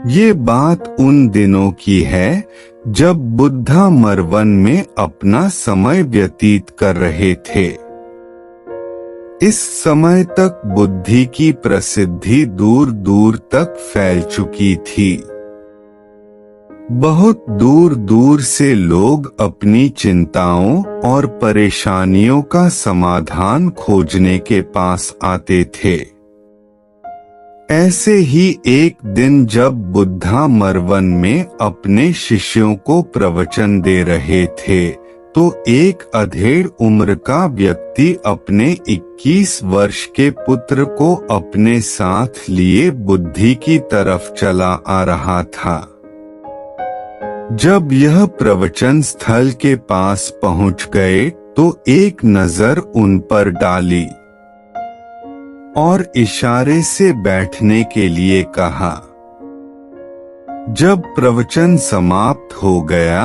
ये बात उन दिनों की है जब बुद्धा मरवन में अपना समय व्यतीत कर रहे थे। इस समय तक बुद्धि की प्रसिद्धि दूर दूर तक फैल चुकी थी। बहुत दूर दूर से लोग अपनी चिंताओं और परेशानियों का समाधान खोजने के पास आते थे। ऐसे ही एक दिन जब बुद्धा मरवन में अपने शिष्यों को प्रवचन दे रहे थे, तो एक अधेड़ उम्र का व्यक्ति अपने 21 वर्ष के पुत्र को अपने साथ लिए बुद्धि की तरफ चला आ रहा था। जब यह प्रवचन स्थल के पास पहुंच गए तो एक नजर उन पर डाली और इशारे से बैठने के लिए कहा। जब प्रवचन समाप्त हो गया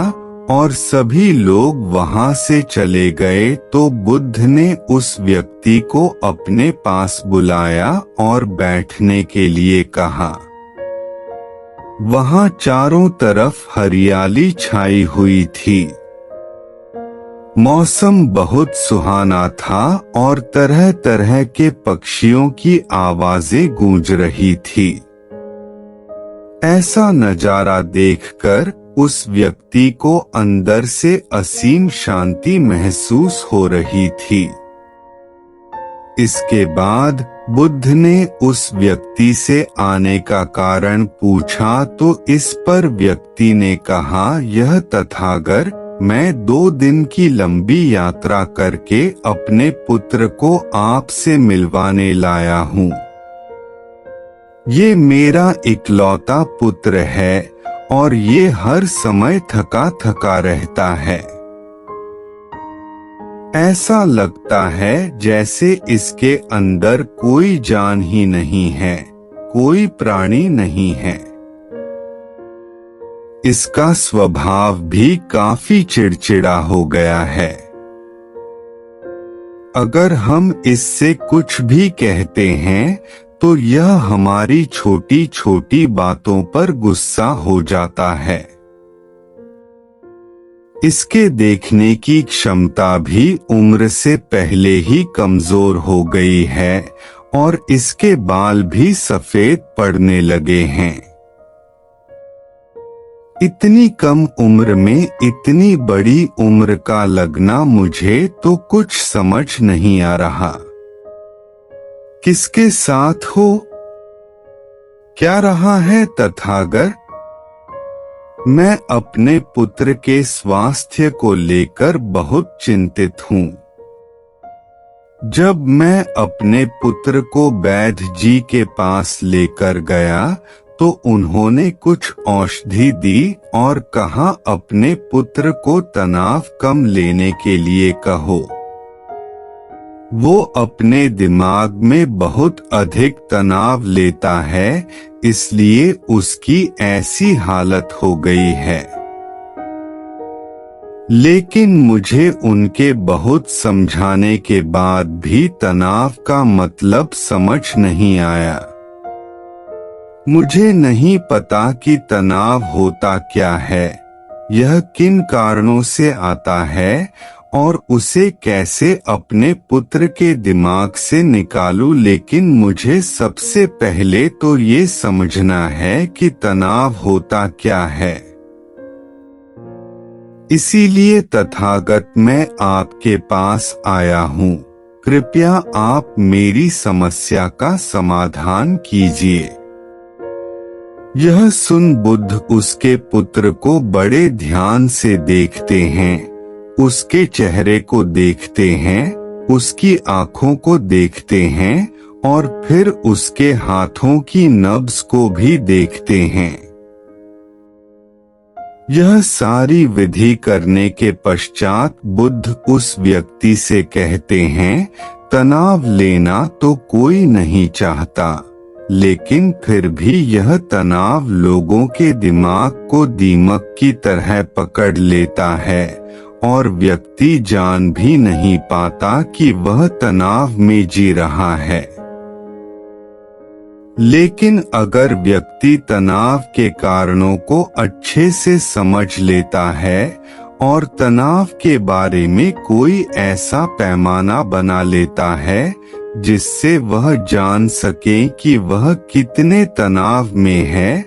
और सभी लोग वहां से चले गए तो बुद्ध ने उस व्यक्ति को अपने पास बुलाया और बैठने के लिए कहा। वहां चारों तरफ हरियाली छाई हुई थी। मौसम बहुत सुहाना था और तरह तरह के पक्षियों की आवाजें गूंज रही थी। ऐसा नजारा देखकर उस व्यक्ति को अंदर से असीम शांति महसूस हो रही थी। इसके बाद बुद्ध ने उस व्यक्ति से आने का कारण पूछा तो इस पर व्यक्ति ने कहा, यह तथागत, मैं 2 दिन की लंबी यात्रा करके अपने पुत्र को आपसे मिलवाने लाया हूँ। ये मेरा इकलौता पुत्र है और ये हर समय थका थका रहता है। ऐसा लगता है जैसे इसके अंदर कोई जान ही नहीं है, कोई प्राणी नहीं है। इसका स्वभाव भी काफी चिड़चिड़ा हो गया है। अगर हम इससे कुछ भी कहते हैं तो यह हमारी छोटी छोटी बातों पर गुस्सा हो जाता है। इसके देखने की क्षमता भी उम्र से पहले ही कमजोर हो गई है और इसके बाल भी सफेद पड़ने लगे हैं। इतनी कम उम्र में इतनी बड़ी उम्र का लगना मुझे तो कुछ समझ नहीं आ रहा। किसके साथ हो? क्या रहा है तथागत? मैं अपने पुत्र के स्वास्थ्य को लेकर बहुत चिंतित हूँ। जब मैं अपने पुत्र को वैद्य जी के पास लेकर गया तो उन्होंने कुछ औषधि दी और कहा, अपने पुत्र को तनाव कम लेने के लिए कहो। वो अपने दिमाग में बहुत अधिक तनाव लेता है, इसलिए उसकी ऐसी हालत हो गई है। लेकिन मुझे उनके बहुत समझाने के बाद भी तनाव का मतलब समझ नहीं आया। मुझे नहीं पता कि तनाव होता क्या है, यह किन कारणों से आता है और उसे कैसे अपने पुत्र के दिमाग से निकालूं, लेकिन मुझे सबसे पहले तो ये समझना है कि तनाव होता क्या है। इसीलिए तथागत मैं आपके पास आया हूँ। कृपया आप मेरी समस्या का समाधान कीजिए। यह सुन बुद्ध उसके पुत्र को बड़े ध्यान से देखते हैं, उसके चेहरे को देखते हैं, उसकी आंखों को देखते हैं और फिर उसके हाथों की नब्ज को भी देखते हैं। यह सारी विधि करने के पश्चात बुद्ध उस व्यक्ति से कहते हैं, तनाव लेना तो कोई नहीं चाहता, लेकिन फिर भी यह तनाव लोगों के दिमाग को दीमक की तरह पकड़ लेता है और व्यक्ति जान भी नहीं पाता कि वह तनाव में जी रहा है। लेकिन अगर व्यक्ति तनाव के कारणों को अच्छे से समझ लेता है और तनाव के बारे में कोई ऐसा पैमाना बना लेता है जिससे वह जान सके कि वह कितने तनाव में है,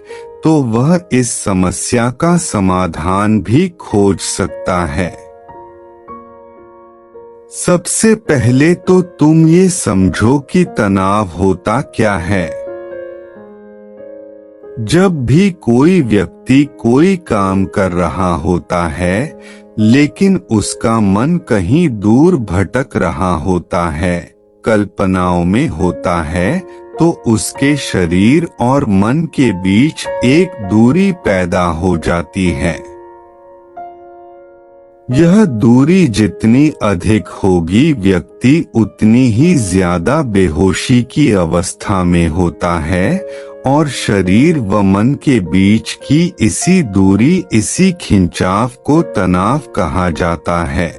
तो वह इस समस्या का समाधान भी खोज सकता है। सबसे पहले तो तुम ये समझो कि तनाव होता क्या है। जब भी कोई व्यक्ति कोई काम कर रहा होता है लेकिन उसका मन कहीं दूर भटक रहा होता है, कल्पनाओं में होता है, तो उसके शरीर और मन के बीच एक दूरी पैदा हो जाती है। यह दूरी जितनी अधिक होगी, व्यक्ति उतनी ही ज्यादा बेहोशी की अवस्था में होता है और शरीर व मन के बीच की इसी दूरी, इसी खिंचाव को तनाव कहा जाता है।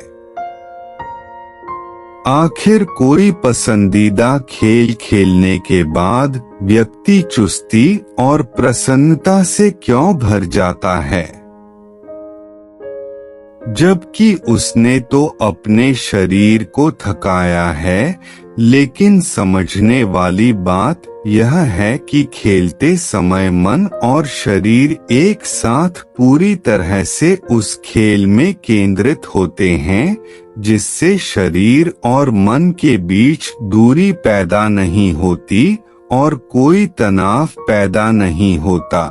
आखिर कोई पसंदीदा खेल खेलने के बाद व्यक्ति चुस्ती और प्रसन्नता से क्यों भर जाता है, जबकि उसने तो अपने शरीर को थकाया है। लेकिन समझने वाली बात यह है कि खेलते समय मन और शरीर एक साथ पूरी तरह से उस खेल में केंद्रित होते हैं, जिससे शरीर और मन के बीच दूरी पैदा नहीं होती और कोई तनाव पैदा नहीं होता।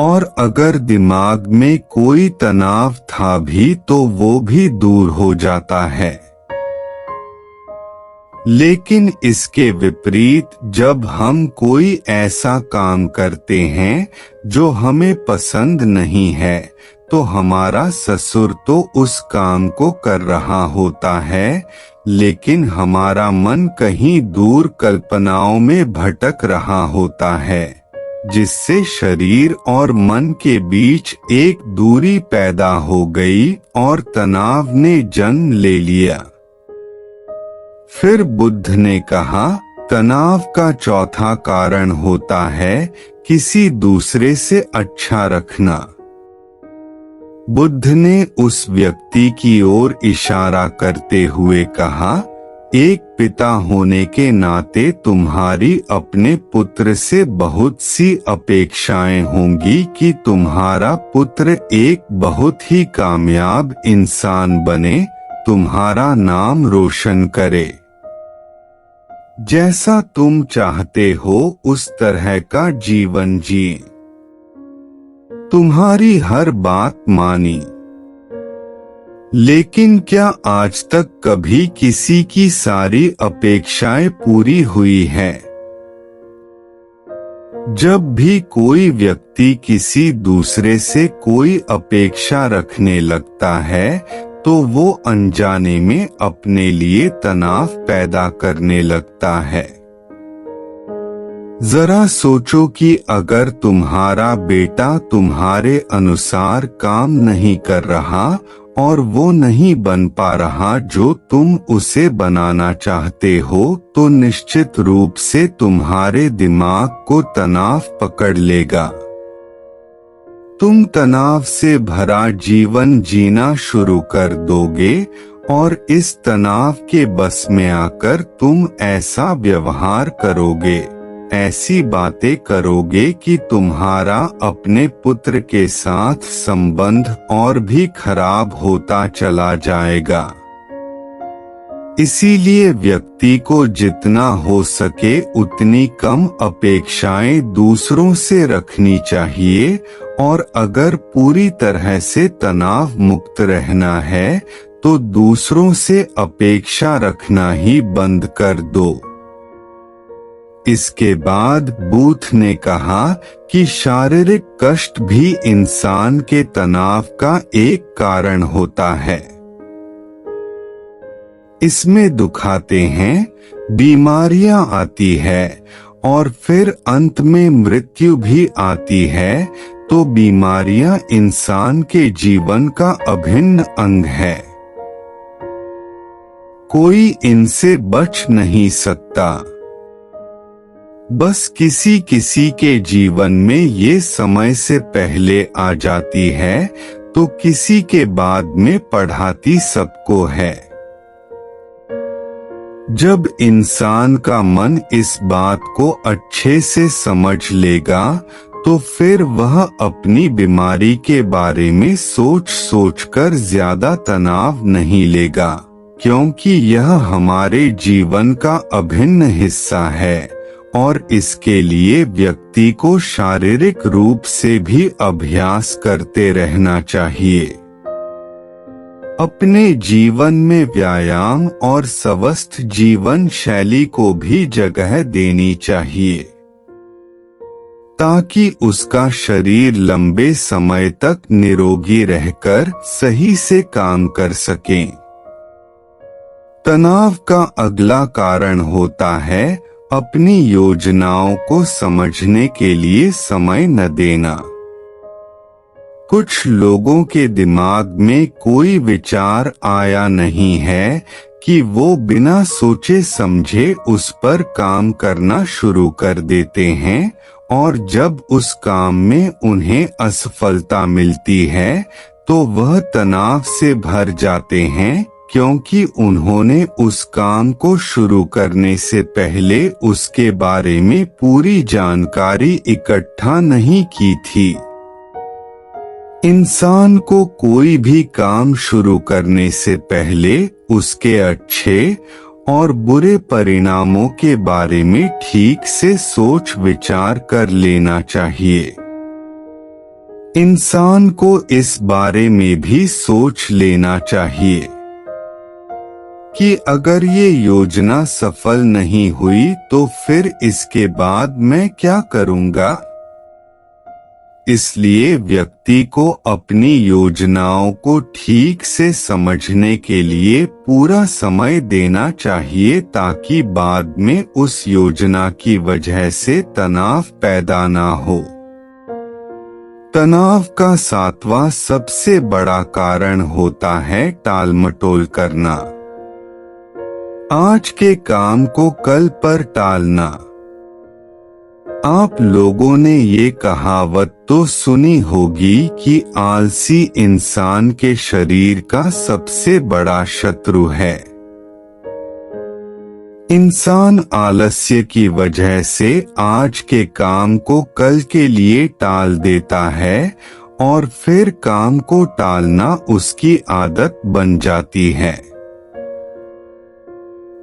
और अगर दिमाग में कोई तनाव था भी तो वो भी दूर हो जाता है। लेकिन इसके विपरीत जब हम कोई ऐसा काम करते हैं जो हमें पसंद नहीं है, तो हमारा ससुर तो उस काम को कर रहा होता है, लेकिन हमारा मन कहीं दूर कल्पनाओं में भटक रहा होता है, जिससे शरीर और मन के बीच एक दूरी पैदा हो गई और तनाव ने जन्म ले लिया। फिर बुद्ध ने कहा, तनाव का चौथा कारण होता है किसी दूसरे से अच्छा रखना। बुद्ध ने उस व्यक्ति की ओर इशारा करते हुए कहा, एक पिता होने के नाते तुम्हारी अपने पुत्र से बहुत सी अपेक्षाएं होंगी कि तुम्हारा पुत्र एक बहुत ही कामयाब इंसान बने, तुम्हारा नाम रोशन करे। जैसा तुम चाहते हो उस तरह का जीवन जिए, तुम्हारी हर बात मानी। लेकिन क्या आज तक कभी किसी की सारी अपेक्षाएं पूरी हुई है? जब भी कोई व्यक्ति किसी दूसरे से कोई अपेक्षा रखने लगता है तो वो अनजाने में अपने लिए तनाव पैदा करने लगता है। जरा सोचो कि अगर तुम्हारा बेटा तुम्हारे अनुसार काम नहीं कर रहा और वो नहीं बन पा रहा जो तुम उसे बनाना चाहते हो, तो निश्चित रूप से तुम्हारे दिमाग को तनाव पकड़ लेगा। तुम तनाव से भरा जीवन जीना शुरू कर दोगे और इस तनाव के बस में आकर तुम ऐसा व्यवहार करोगे, ऐसी बातें करोगे कि तुम्हारा अपने पुत्र के साथ संबंध और भी खराब होता चला जाएगा। इसीलिए व्यक्ति को जितना हो सके उतनी कम अपेक्षाएं दूसरों से रखनी चाहिए, और अगर पूरी तरह से तनाव मुक्त रहना है तो दूसरों से अपेक्षा रखना ही बंद कर दो। इसके बाद बूथ ने कहा कि शारीरिक कष्ट भी इंसान के तनाव का एक कारण होता है। इसमें दुखाते हैं, बीमारियां आती है और फिर अंत में मृत्यु भी आती है, तो बीमारियां इंसान के जीवन का अभिन्न अंग है। कोई इनसे बच नहीं सकता। बस किसी किसी के जीवन में ये समय से पहले आ जाती है, तो किसी के बाद में पढ़ाती सबको है। जब इंसान का मन इस बात को अच्छे से समझ लेगा, तो फिर वह अपनी बीमारी के बारे में सोच कर ज्यादा तनाव नहीं लेगा, क्योंकि यह हमारे जीवन का अभिन्न हिस्सा है और इसके लिए व्यक्ति को शारीरिक रूप से भी अभ्यास करते रहना चाहिए। अपने जीवन में व्यायाम और स्वस्थ जीवन शैली को भी जगह देनी चाहिए, ताकि उसका शरीर लंबे समय तक निरोगी रहकर सही से काम कर सके। तनाव का अगला कारण होता है अपनी योजनाओं को समझने के लिए समय न देना। कुछ लोगों के दिमाग में कोई विचार आया नहीं है कि वो बिना सोचे समझे उस पर काम करना शुरू कर देते हैं, और जब उस काम में उन्हें असफलता मिलती है तो वह तनाव से भर जाते हैं, क्योंकि उन्होंने उस काम को शुरू करने से पहले उसके बारे में पूरी जानकारी इकट्ठा नहीं की थी। इंसान को कोई भी काम शुरू करने से पहले उसके अच्छे और बुरे परिणामों के बारे में ठीक से सोच विचार कर लेना चाहिए। इंसान को इस बारे में भी सोच लेना चाहिए कि अगर ये योजना सफल नहीं हुई तो फिर इसके बाद मैं क्या करूंगा। इसलिए व्यक्ति को अपनी योजनाओं को ठीक से समझने के लिए पूरा समय देना चाहिए, ताकि बाद में उस योजना की वजह से तनाव पैदा ना हो। तनाव का 7वां सबसे बड़ा कारण होता है टालमटोल करना। आज के काम को कल पर टालना। आप लोगों ने ये कहावत तो सुनी होगी कि आलसी इंसान के शरीर का सबसे बड़ा शत्रु है। इंसान आलस्य की वजह से आज के काम को कल के लिए टाल देता है और फिर काम को टालना उसकी आदत बन जाती है।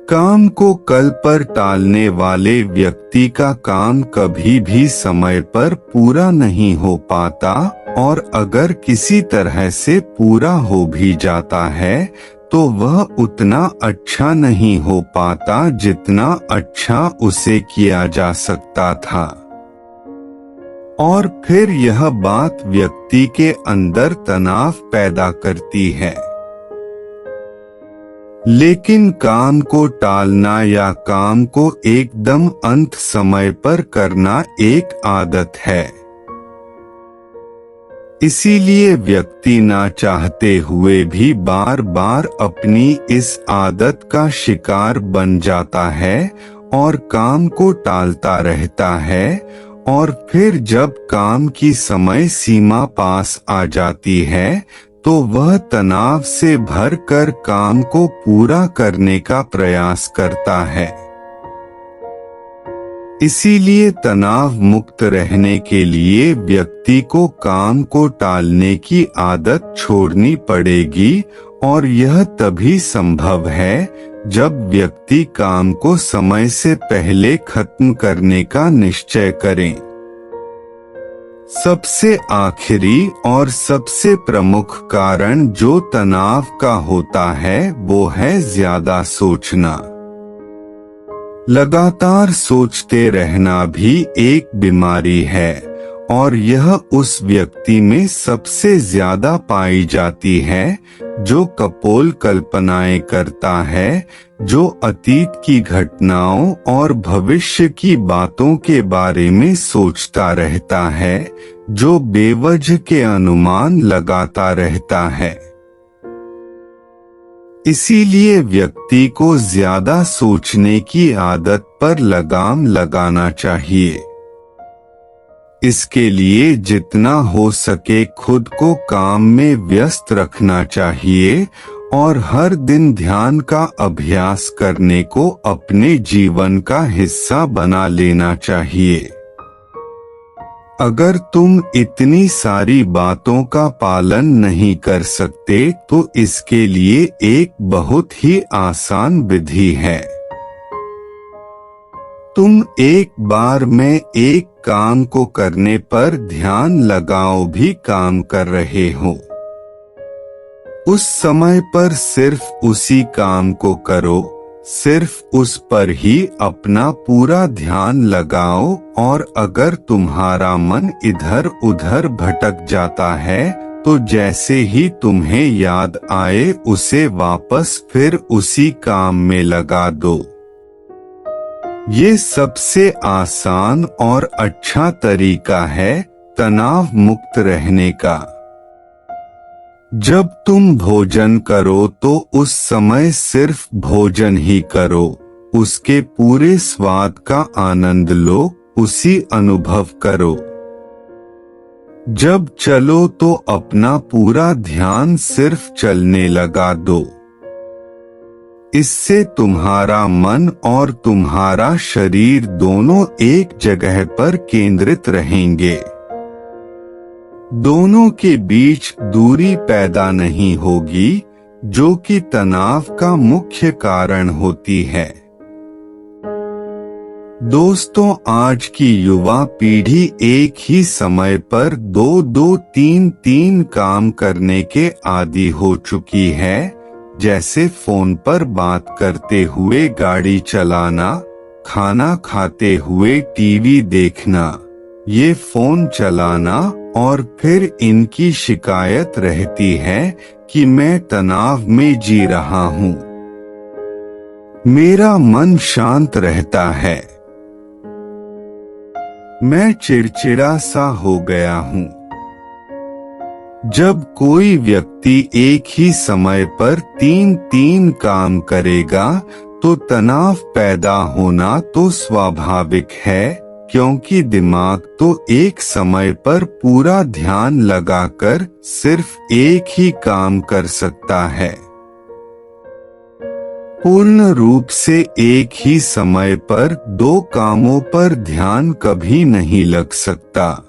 काम को कल पर टालने वाले व्यक्ति का काम कभी भी समय पर पूरा नहीं हो पाता, और अगर किसी तरह से पूरा हो भी जाता है तो वह उतना अच्छा नहीं हो पाता जितना अच्छा उसे किया जा सकता था। और फिर यह बात व्यक्ति के अंदर तनाव पैदा करती है। लेकिन काम को टालना या काम को एकदम अंत समय पर करना एक आदत है। इसीलिए व्यक्ति ना चाहते हुए भी बार बार अपनी इस आदत का शिकार बन जाता है और काम को टालता रहता है, और फिर जब काम की समय सीमा पास आ जाती है तो वह तनाव से भरकर काम को पूरा करने का प्रयास करता है। इसीलिए तनाव मुक्त रहने के लिए व्यक्ति को काम को टालने की आदत छोड़नी पड़ेगी, और यह तभी संभव है जब व्यक्ति काम को समय से पहले खत्म करने का निश्चय करें। सबसे आखिरी और सबसे प्रमुख कारण जो तनाव का होता है वो है ज्यादा सोचना। लगातार सोचते रहना भी एक बीमारी है, और यह उस व्यक्ति में सबसे ज्यादा पाई जाती है जो कपोल कल्पनाएं करता है, जो अतीत की घटनाओं और भविष्य की बातों के बारे में सोचता रहता है, जो बेवजह के अनुमान लगाता रहता है। इसीलिए व्यक्ति को ज्यादा सोचने की आदत पर लगाम लगाना चाहिए। इसके लिए जितना हो सके खुद को काम में व्यस्त रखना चाहिए और हर दिन ध्यान का अभ्यास करने को अपने जीवन का हिस्सा बना लेना चाहिए। अगर तुम इतनी सारी बातों का पालन नहीं कर सकते तो इसके लिए एक बहुत ही आसान विधि है। तुम एक बार में एक काम को करने पर ध्यान लगाओ भी काम कर रहे हो, उस समय पर सिर्फ उसी काम को करो, सिर्फ उस पर ही अपना पूरा ध्यान लगाओ और अगर तुम्हारा मन इधर उधर भटक जाता है तो जैसे ही तुम्हें याद आए उसे वापस फिर उसी काम में लगा दो। ये सबसे आसान और अच्छा तरीका है तनाव मुक्त रहने का। जब तुम भोजन करो तो उस समय सिर्फ भोजन ही करो, उसके पूरे स्वाद का आनंद लो, उसी अनुभव करो। जब चलो तो अपना पूरा ध्यान सिर्फ चलने लगा दो। इससे तुम्हारा मन और तुम्हारा शरीर दोनों एक जगह पर केंद्रित रहेंगे। दोनों के बीच दूरी पैदा नहीं होगी जो कि तनाव का मुख्य कारण होती है। दोस्तों, आज की युवा पीढ़ी एक ही समय पर 2-2, 3-3 काम करने के आदी हो चुकी है, जैसे फोन पर बात करते हुए गाड़ी चलाना, खाना खाते हुए टीवी देखना, ये फोन चलाना और फिर इनकी शिकायत रहती है कि मैं तनाव में जी रहा हूँ, मेरा मन शांत रहता है, मैं चिड़चिड़ा सा हो गया हूँ। जब कोई व्यक्ति एक ही समय पर 3-3 काम करेगा तो तनाव पैदा होना तो स्वाभाविक है, क्योंकि दिमाग तो एक समय पर पूरा ध्यान लगाकर सिर्फ एक ही काम कर सकता है। पूर्ण रूप से एक ही समय पर 2 कामों पर ध्यान कभी नहीं लग सकता।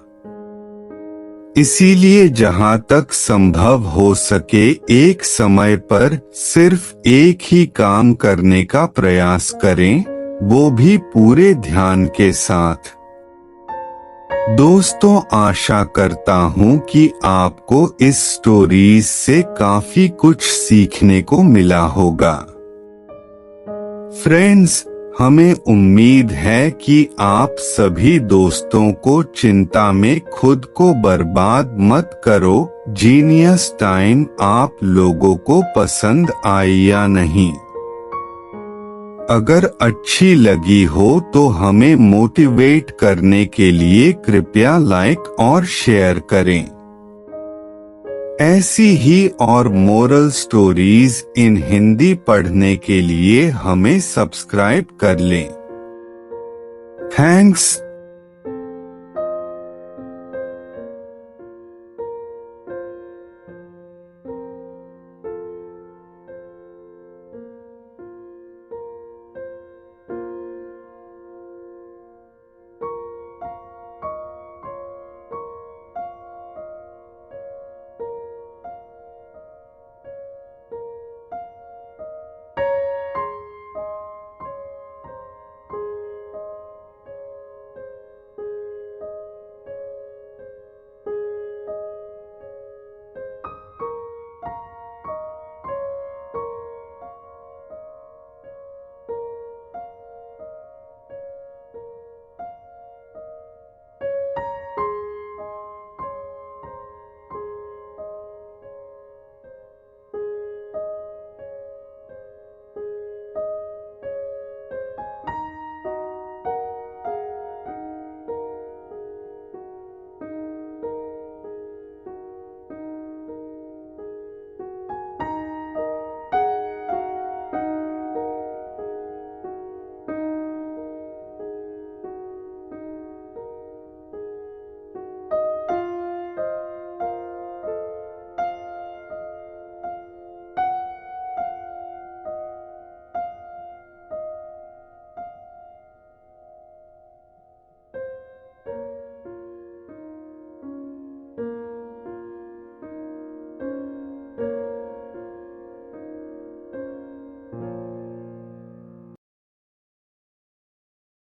इसीलिए जहाँ तक संभव हो सके एक समय पर सिर्फ एक ही काम करने का प्रयास करें, वो भी पूरे ध्यान के साथ। दोस्तों, आशा करता हूँ कि आपको इस स्टोरीज से काफी कुछ सीखने को मिला होगा। फ्रेंड्स, हमें उम्मीद है कि आप सभी दोस्तों को चिंता में खुद को बर्बाद मत करो। जीनियस टाइम आप लोगों को पसंद आई या नहीं? अगर अच्छी लगी हो तो हमें मोटिवेट करने के लिए कृपया लाइक और शेयर करें। ऐसी ही और मोरल स्टोरीज इन हिंदी पढ़ने के लिए हमें सब्सक्राइब कर लें। थैंक्स।